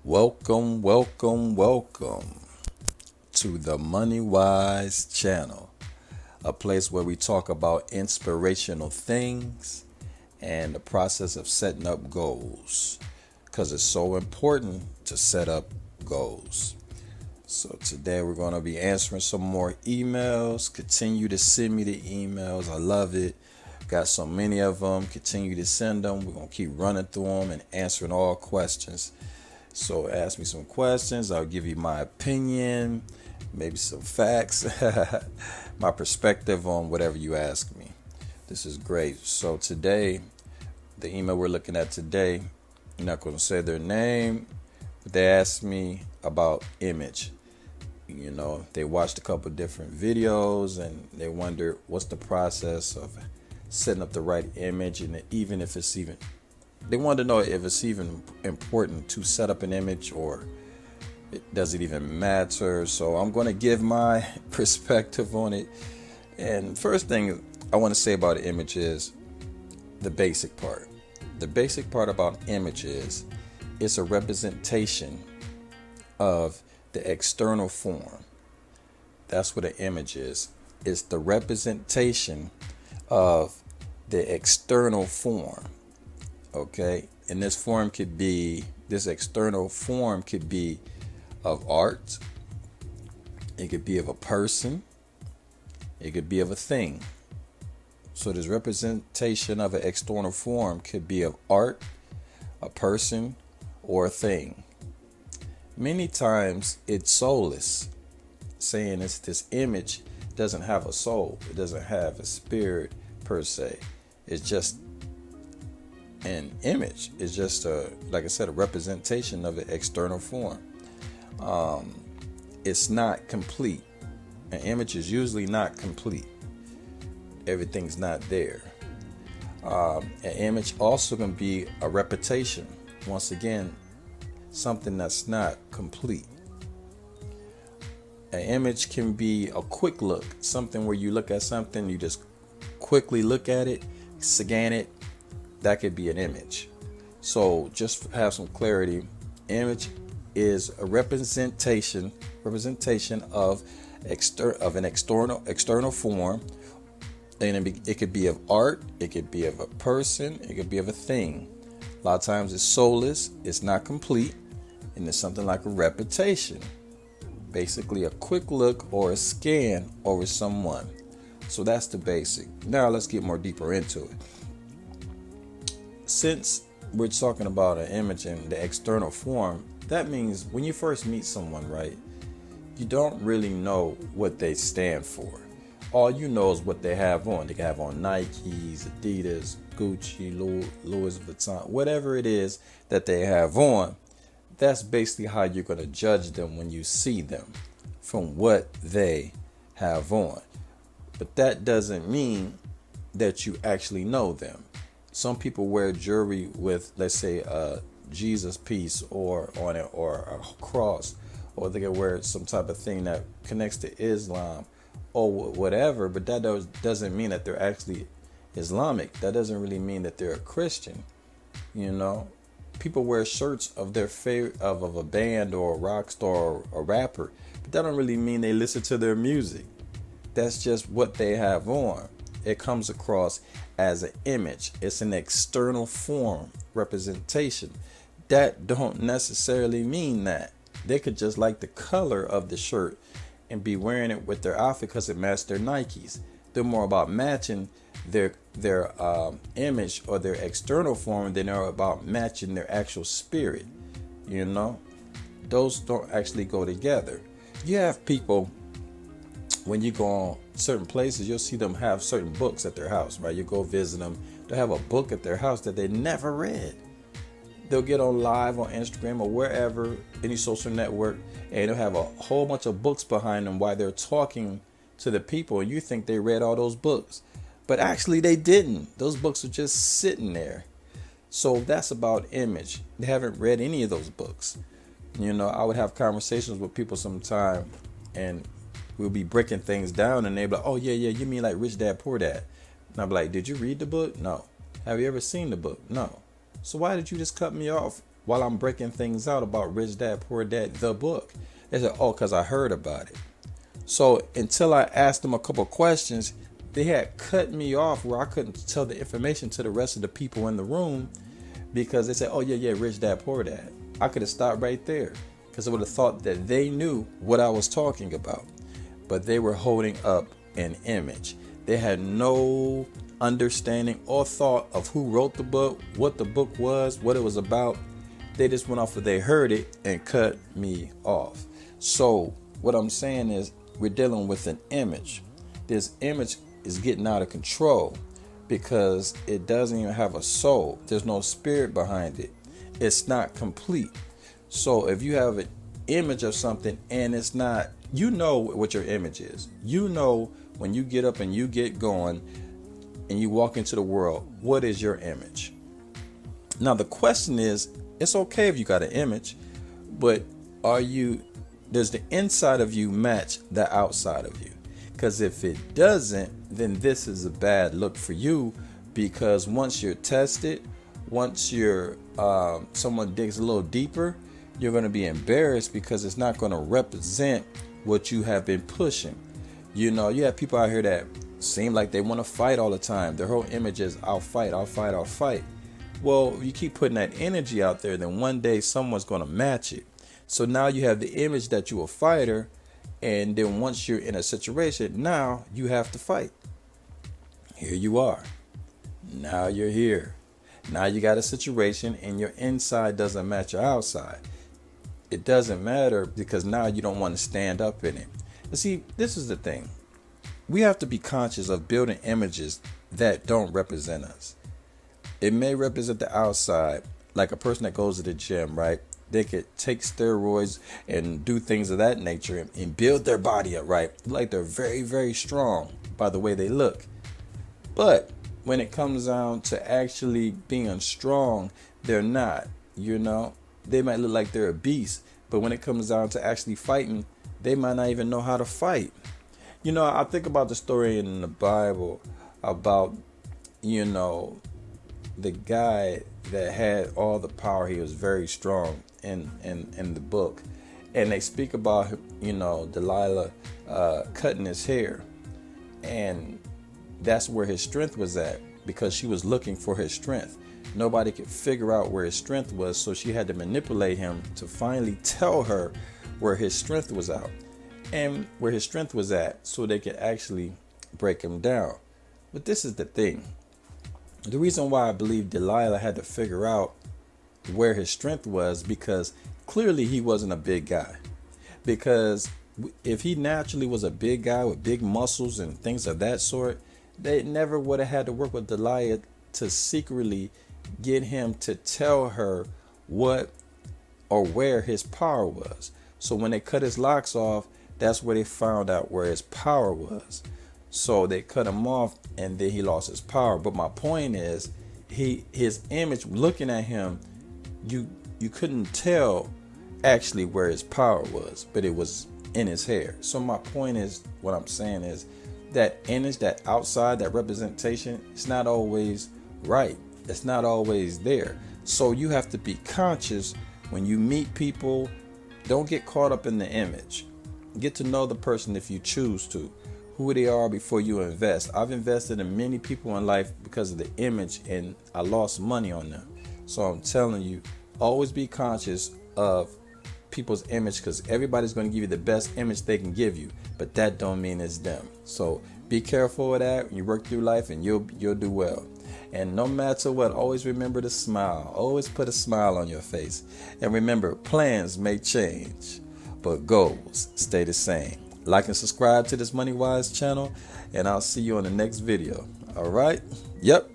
Welcome to the MoneyWise Channel, a place where we talk about inspirational things and the process of setting up goals, because it's so important to set up goals. So today we're going to be answering some more emails. Continue to send me the emails. I love it. Got so many of them. Continue to send them. We're going to keep running through them and answering all questions. So ask me some questions. I'll give you my opinion, maybe some facts, my perspective on whatever you ask me. This is great. So today, the email we're looking at today, I'm not going to say their name, but they asked me about image. They watched a couple different videos and they wonder what's the process of setting up the right image, and they want to know if it's even important to set up an image, or does it even matter. So I'm going to give my perspective on it. And first thing I want to say about an image is the basic part. The basic part about image is it's a representation of the external form. That's what an image is. It's the representation of the external form. Okay, and this external form could be of art, it could be of a person, it could be of a thing. So this representation of an external form could be of art, a person, or a thing. Many times it's soulless, saying this image doesn't have a soul, it doesn't have a spirit per se. It's just an image. Is just like I said, a representation of an external form. It's not complete. An image is usually not complete. Everything's not there. An image also can be a repetition. Once again, something that's not complete. An image can be a quick look, something where you look at something, you just quickly look at it, scan it. That could be an image. So just have some clarity. Image is a representation of an external form, and it could be of art, it could be of a person, it could be of a thing. A lot of times it's soulless, it's not complete, and it's something like a repetition. Basically a quick look or a scan over someone. So that's the basic. Now let's get more deeper into it. Since we're talking about an image and the external form, that means when you first meet someone, right, you don't really know what they stand for. All you know is what they have on. They can have on Nikes, Adidas, Gucci, Louis Vuitton, whatever it is that they have on. That's basically how you're going to judge them when you see them, from what they have on. But that doesn't mean that you actually know them. Some people wear jewelry with, let's say, a Jesus piece or on it, or a cross, or they can wear some type of thing that connects to Islam or whatever. But that doesn't mean that they're actually Islamic. That doesn't really mean that they're a Christian. People wear shirts of their favorite of a band or a rock star or a rapper, but that don't really mean they listen to their music. That's just what they have on. It comes across as an image. It's an external form representation. That don't necessarily mean that. They could just like the color of the shirt and be wearing it with their outfit because it matched their Nikes. They're more about matching their image or their external form than they're about matching their actual spirit. Those don't actually go together. You have people, when you go on certain places, you'll see them have certain books at their house, right? You go visit them, they'll have a book at their house that they never read. They'll get on live on Instagram or wherever, any social network, and they'll have a whole bunch of books behind them while they're talking to the people, and you think they read all those books. But actually they didn't. Those books are just sitting there. So that's about image. They haven't read any of those books. I would have conversations with people sometime, and we'll be breaking things down, and they'll be like, oh, yeah, you mean like Rich Dad, Poor Dad? And I'll be like, did you read the book? No. Have you ever seen the book? No. So why did you just cut me off while I'm breaking things out about Rich Dad, Poor Dad, the book. They said, oh, because I heard about it. So until I asked them a couple questions, they had cut me off where I couldn't tell the information to the rest of the people in the room because they said, oh, yeah, Rich Dad, Poor Dad. I could have stopped right there because I would have thought that they knew what I was talking about. But they were holding up an image. They had no understanding or thought of who wrote the book, what the book was, what it was about. They just went off what they heard it and cut me off. So what I'm saying is we're dealing with an image. This image is getting out of control because it doesn't even have a soul. There's no spirit behind it. It's not complete. So if you have an image of something and it's not, you know what your image is. You know when you get up and you get going and you walk into the world, what is your image? Now the question is, it's okay if you got an image, but does the inside of you match the outside of you? Because if it doesn't, then this is a bad look for you, because once you're tested, once someone digs a little deeper, you're going to be embarrassed because it's not going to represent what you have been pushing. You have people out here that seem like they want to fight all the time. Their whole image is, I'll fight. Well, if you keep putting that energy out there, then one day someone's going to match it. So now you have the image that you're a fighter, and then once you're in a situation, now you have to fight. Here you are. Now you're here. Now you got a situation and your inside doesn't match your outside. It doesn't matter because now you don't want to stand up in it. You see, this is the thing. We have to be conscious of building images that don't represent us. It may represent the outside, like a person that goes to the gym, right? They could take steroids and do things of that nature and build their body up, right? Like they're very, very strong by the way they look. But when it comes down to actually being strong, they're not, They might look like they're a beast, but when it comes down to actually fighting, they might not even know how to fight. I think about the story in the Bible about, the guy that had all the power. He was very strong in the book. And they speak about, Delilah cutting his hair. And that's where his strength was at, because she was looking for his strength. Nobody could figure out where his strength was, so she had to manipulate him to finally tell her where his strength was out and where his strength was at, so they could actually break him down. But this is the thing. The reason why I believe Delilah had to figure out where his strength was, because clearly he wasn't a big guy. Because if he naturally was a big guy with big muscles and things of that sort, they never would have had to work with Delilah to secretly get him to tell her what or where his power was. So when they cut his locks off, that's where they found out where his power was. So they cut him off and then he lost his power. But my point is, his image, looking at him, you couldn't tell actually where his power was, but it was in his hair. So my point is, what I'm saying is, that image, that outside, that representation, it's not always right. It's not always there. So you have to be conscious when you meet people. Don't get caught up in the image. Get to know the person if you choose to, who they are before you invest. I've invested in many people in life because of the image, and I lost money on them. So I'm telling you, always be conscious of people's image, because everybody's going to give you the best image they can give you, but that don't mean it's them. So be careful of that when you work through life, and you'll do well. And no matter what, always remember to smile. Always put a smile on your face. And remember, plans may change, but goals stay the same. Like and subscribe to this MoneyWise channel, and I'll see you on the next video. All right? Yep.